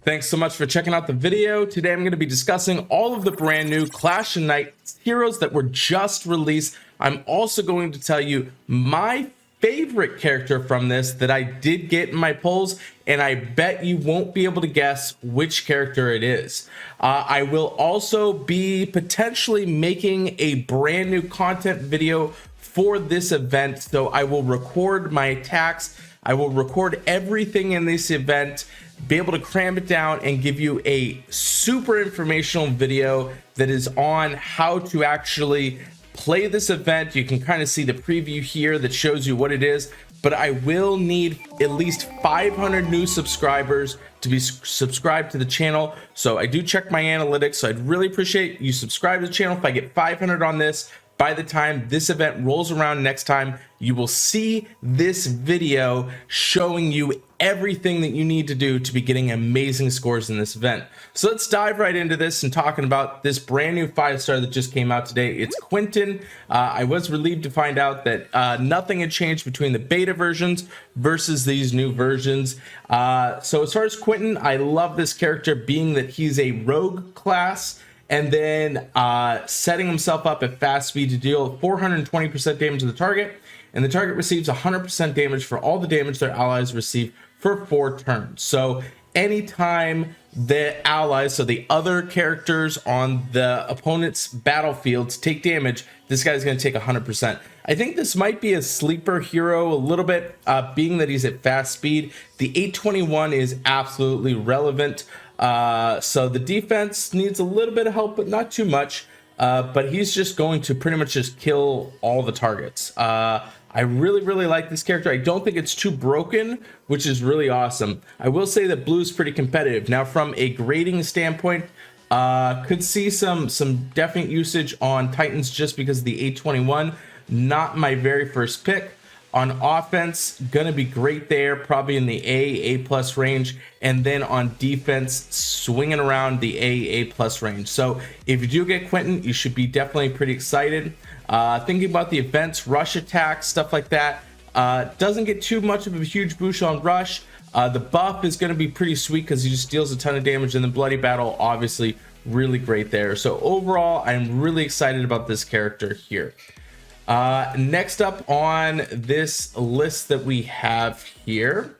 Thanks so much for checking out the video. Today I'm going to be discussing all of the brand new Clash of Nights heroes that were just released. I'm also going to tell you my favorite character from this that I did get in my polls, and I bet you won't be able to guess which character it is. I will also be potentially making a brand new content video for this event, so I will record my attacks. I will record everything in this event, be able to cram it down and give you a super informational video that is on how to actually play this event. You can kind of see the preview here that shows you what it is, but I will need at least 500 new subscribers to be subscribed to the channel. So I do check my analytics, so I'd really appreciate you subscribe to the channel. If I get 500 on this, by the time this event rolls around next time, you will see this video showing you everything that you need to do to be getting amazing scores in this event. So let's dive right into this and talking about this brand new 5-star that just came out today. It's Quintin. I was relieved to find out that nothing had changed between the beta versions versus these new versions. So as far as Quintin, I love this character being that he's a rogue class, and then setting himself up at fast speed to deal 420% damage to the target, and the target receives 100% damage for all the damage their allies receive for 4 turns. So anytime the allies, so the other characters on the opponent's battlefields, take damage, this guy's going to take 100%. I think this might be a sleeper hero a little bit, being that he's at fast speed. The 821 is absolutely relevant. So the defense needs a little bit of help, but not too much. But he's just going to pretty much just kill all the targets. I really like this character. I don't think it's too broken, which is really awesome. I will say that blue is pretty competitive. Now, from a grading standpoint, could see some definite usage on Titans just because of the 821. Not my very first pick. On offense, gonna be great there, probably in the A plus range, and then on defense, swinging around the A plus range. So if you do get Quintin, you should be definitely pretty excited. Thinking about the events, rush attacks, stuff like that, doesn't get too much of a huge boost on rush. The buff is gonna be pretty sweet because he just deals a ton of damage, and the bloody battle, obviously, really great there. So overall, I'm really excited about this character here. Next up on this list that we have here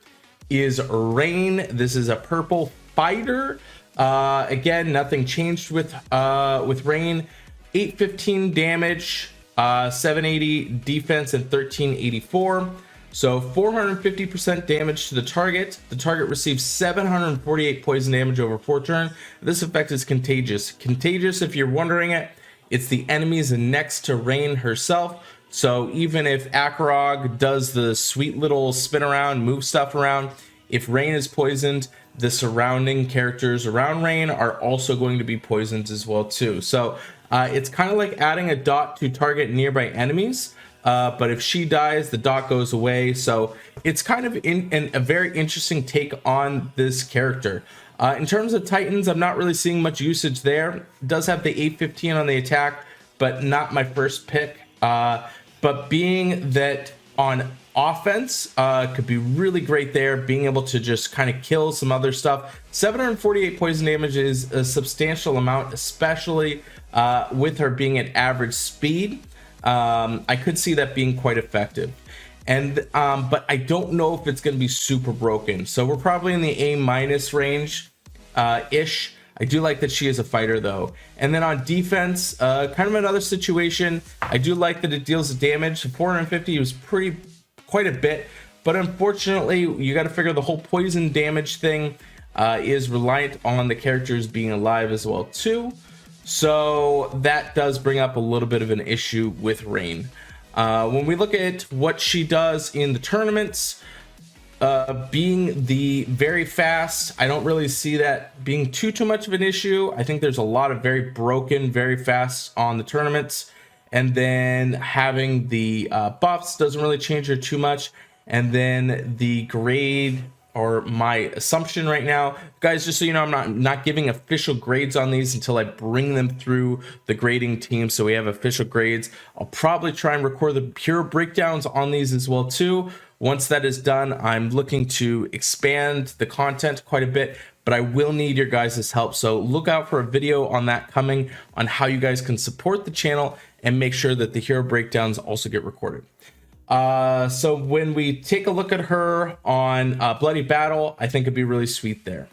is Rayne. This is a purple fighter. Again, nothing changed with Rayne. 815 damage, 780 defense, and 1384. So 450% damage to the target. The target receives 748 poison damage over 4 turns. This effect is contagious. Contagious, if you're wondering it, it's the enemies next to Rayne herself. So even if Akrog does the sweet little spin around, move stuff around, if Rayne is poisoned, the surrounding characters around Rayne are also going to be poisoned as well too. So it's kind of like adding a dot to target nearby enemies. But if she dies, the dot goes away. So it's kind of a very interesting take on this character. In terms of Titans, I'm not really seeing much usage there. It does have the 815 on the attack, but not my first pick. But being that on offense, could be really great there, being able to just kind of kill some other stuff. 748 poison damage is a substantial amount, especially with her being at average speed. I could see that being quite effective. And but I don't know if it's going to be super broken, so we're probably in the A- range ish. I do like that she is a fighter though. And then on defense, kind of another situation. I do like that it deals damage. 450 was quite a bit, but unfortunately you got to figure the whole poison damage thing is reliant on the characters being alive as well too. So that does bring up a little bit of an issue with Rayne. When we look at what she does in the tournaments, being the very fast, I don't really see that being too much of an issue. I think there's a lot of very broken, very fast on the tournaments, and then having the buffs doesn't really change her too much. And then the grade, or my assumption right now, guys, just so you know, I'm not giving official grades on these until I bring them through the grading team, so we have official grades. I'll probably try and record the pure breakdowns on these as well too. Once that is done, I'm looking to expand the content quite a bit, but I will need your guys' help. So look out for a video on that coming on how you guys can support the channel and make sure that the hero breakdowns also get recorded. So when we take a look at her on Bloody Battle, I think it'd be really sweet there.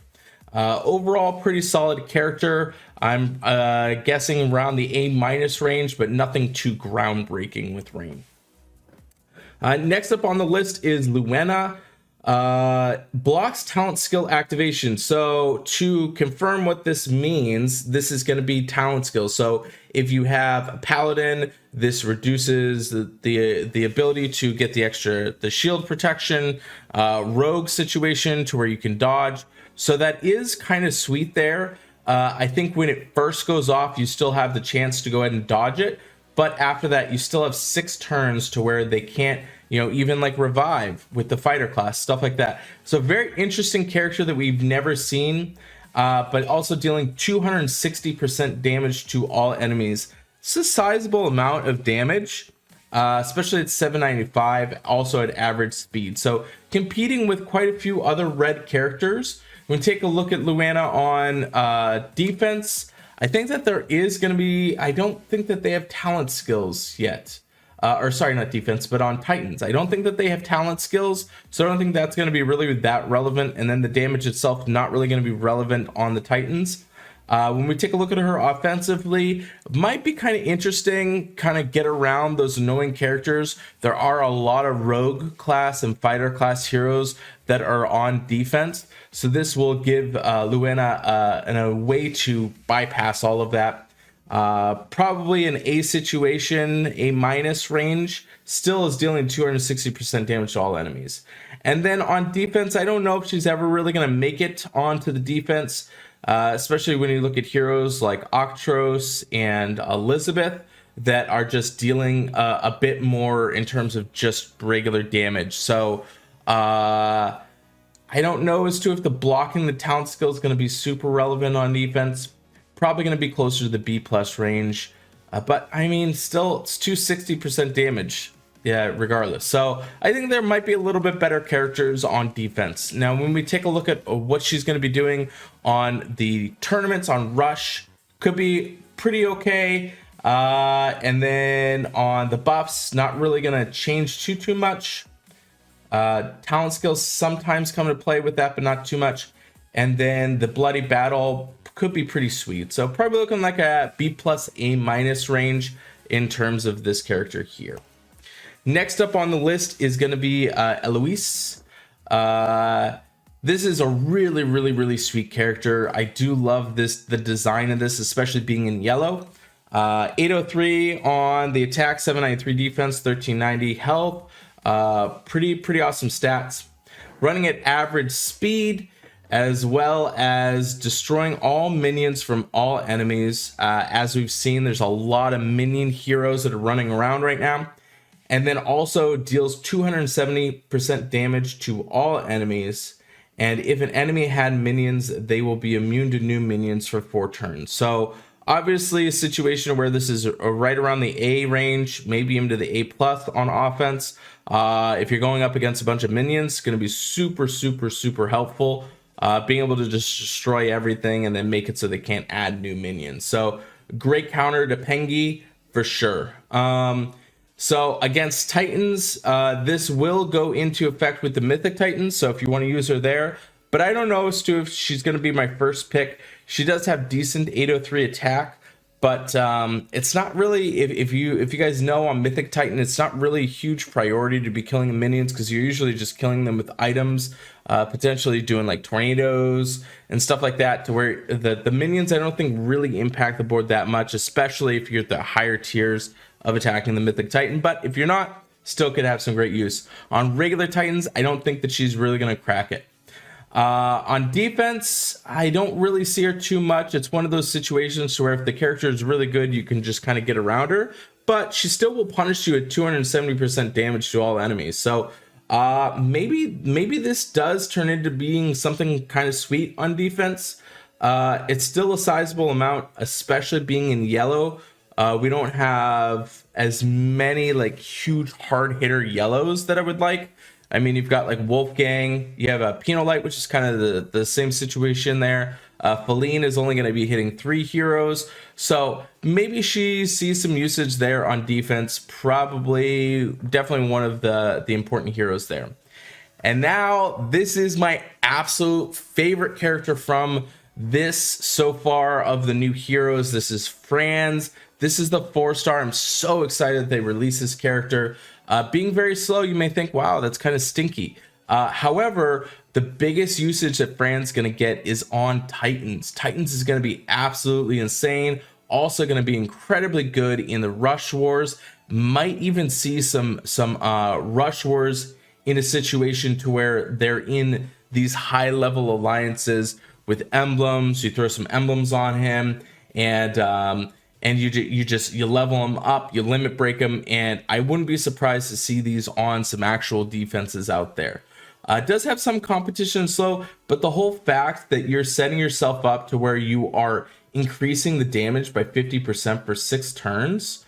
Overall, pretty solid character. I'm guessing around the A- range, but nothing too groundbreaking with Rayne. Next up on the list is Lewena. Blocks talent skill activation. So to confirm what this means, this is going to be talent skill. So if you have a paladin, this reduces the ability to get the shield protection, rogue situation to where you can dodge. So that is kind of sweet there. I think when it first goes off, you still have the chance to go ahead and dodge it, but after that you still have 6 turns to where they can't, even like revive with the fighter class, stuff like that. So very interesting character that we've never seen, but also dealing 260% damage to all enemies. It's a sizable amount of damage, especially at 795, also at average speed. So competing with quite a few other red characters. When we take a look at Lewena on defense, I think that there is going to be, I don't think that they have talent skills yet. Or sorry, not defense, but on Titans. I don't think that they have talent skills, so I don't think that's going to be really that relevant. And then the damage itself, not really going to be relevant on the Titans. When we take a look at her offensively, might be kind of interesting, kind of get around those annoying characters. There are a lot of rogue class and fighter class heroes that are on defense. So this will give Lewena a way to bypass all of that. Probably an A situation, A- range, still is dealing 260% damage to all enemies. And then on defense, I don't know if she's ever really going to make it onto the defense, especially when you look at heroes like Octros and Elizabeth that are just dealing a bit more in terms of just regular damage. So I don't know as to if the blocking the talent skill is going to be super relevant on defense. Probably going to be closer to the B+ range, but I mean, still it's 260% damage, yeah, regardless. So I think there might be a little bit better characters on defense. Now when we take a look at what she's going to be doing on the tournaments, on Rush, could be pretty okay, and then on the buffs, not really going to change too much. Talent skills sometimes come into play with that, but not too much. And then the Bloody Battle could be pretty sweet. So probably looking like a B+ A- range in terms of this character here. Next up on the list is going to be Eloise. This is a really sweet character. I do love the design of this, especially being in yellow. 803 on the attack, 793 defense, 1390 health. Pretty awesome stats. Running at average speed, as well as destroying all minions from all enemies. As we've seen, there's a lot of minion heroes that are running around right now. And then also deals 270% damage to all enemies. And if an enemy had minions, they will be immune to new minions for 4 turns. So obviously a situation where this is right around the A range, maybe into the A+ on offense. If you're going up against a bunch of minions, it's going to be super helpful. Being able to just destroy everything and then make it so they can't add new minions. So great counter to Pengi for sure. So against Titans, this will go into effect with the Mythic Titans. So if you want to use her there, but I don't know as to if she's going to be my first pick. She does have decent 803 attack, but it's not really, if you guys know on Mythic Titan, it's not really a huge priority to be killing minions because you're usually just killing them with items, potentially doing like tornadoes and stuff like that, to where the minions I don't think really impact the board that much, especially if you're at the higher tiers of attacking the Mythic Titan. But if you're not, still could have some great use. On regular Titans, I don't think that she's really going to crack it. On defense, I don't really see her too much. It's one of those situations where if the character is really good, you can just kind of get around her, but she still will punish you at 270% damage to all enemies. So maybe this does turn into being something kind of sweet on defense. It's still a sizable amount, especially being in yellow. We don't have as many like huge hard hitter yellows that I would like. I mean, you've got like Wolfgang, you have a Penolite, which is kind of the same situation there. Feline is only going to be hitting 3 heroes, so maybe she sees some usage there on defense. Probably, definitely one of the important heroes there. And now this is my absolute favorite character from this so far of the new heroes. This is Franz. This is the 4-star. I'm so excited that they release this character. Being very slow, you may think, wow, that's kind of stinky. However, the biggest usage that Franz is going to get is on Titans. Titans is going to be absolutely insane. Also going to be incredibly good in the Rush Wars. Might even see some Rush Wars in a situation to where they're in these high-level alliances with emblems. You throw some emblems on him, and you level him up, you limit break him, and I wouldn't be surprised to see these on some actual defenses out there. It does have some competition slow, but the whole fact that you're setting yourself up to where you are increasing the damage by 50% for 6 turns,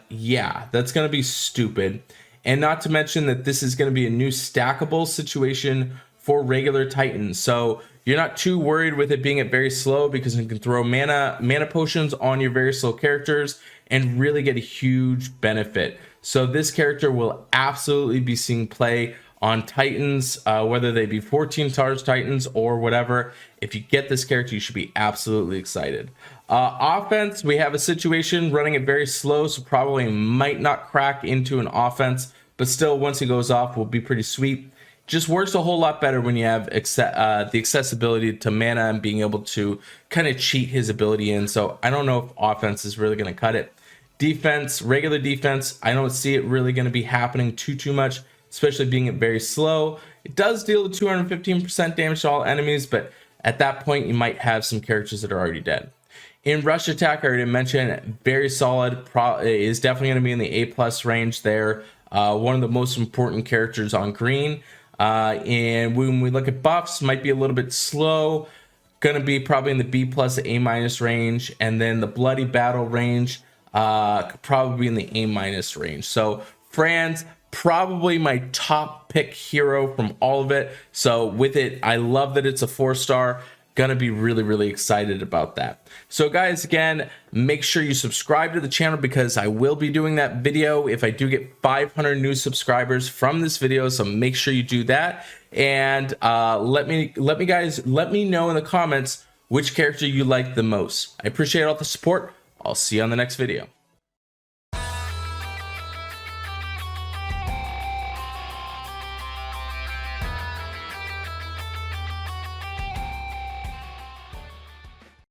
yeah, that's going to be stupid. And not to mention that this is going to be a new stackable situation for regular Titans. So you're not too worried with it being at very slow, because you can throw mana potions on your very slow characters and really get a huge benefit. So this character will absolutely be seeing play on Titans, whether they be 14 stars Titans or whatever. If you get this character, you should be absolutely excited. Offense, we have a situation running it very slow, so probably might not crack into an offense, but still, once he goes off, will be pretty sweet. Just works a whole lot better when you have the accessibility to mana and being able to kind of cheat his ability in. So I don't know if offense is really going to cut it. Defense, regular defense, I don't see it really going to be happening too much, especially being it very slow. It does deal 215% damage to all enemies, but at that point, you might have some characters that are already dead. In rush attack, I already mentioned, very solid. Is definitely going to be in the A+ range there. One of the most important characters on green. And when we look at buffs, might be a little bit slow. Going to be probably in the B+ A- range. And then the bloody battle range, could probably be in the A- range. So Franz, probably my top pick hero from all of it. So with it, I love that it's a 4-star. Gonna be really excited about that. So guys, again, make sure you subscribe to the channel, because I will be doing that video if I do get 500 new subscribers from this video. So make sure you do that, and let me know in the comments which character you like the most. I appreciate all the support. I'll see you on the next video.